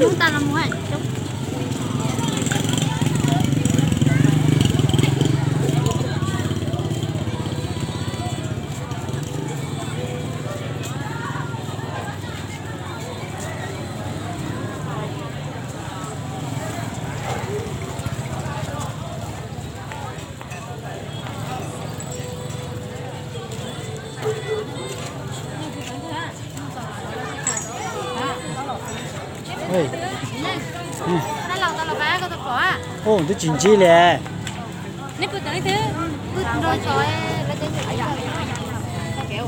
chúng ta là mua hàng chúng. Ê, Tao là ba có tao có à. ô, tôi chỉnh chi lẹ. Nếp cứ tới thứ. Cứ rồi rồi lấy tên gì vậy? Kéo.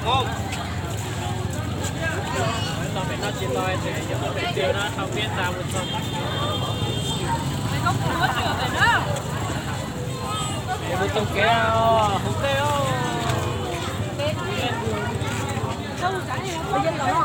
Ngon. Tao phải nó chín rồi thì nếu mà phải tiêu nó không biết tao một phần. Mày không có chữa phải đâu. Một tông kéo, không tiêu. Đâu cái này nó không có dân đâu.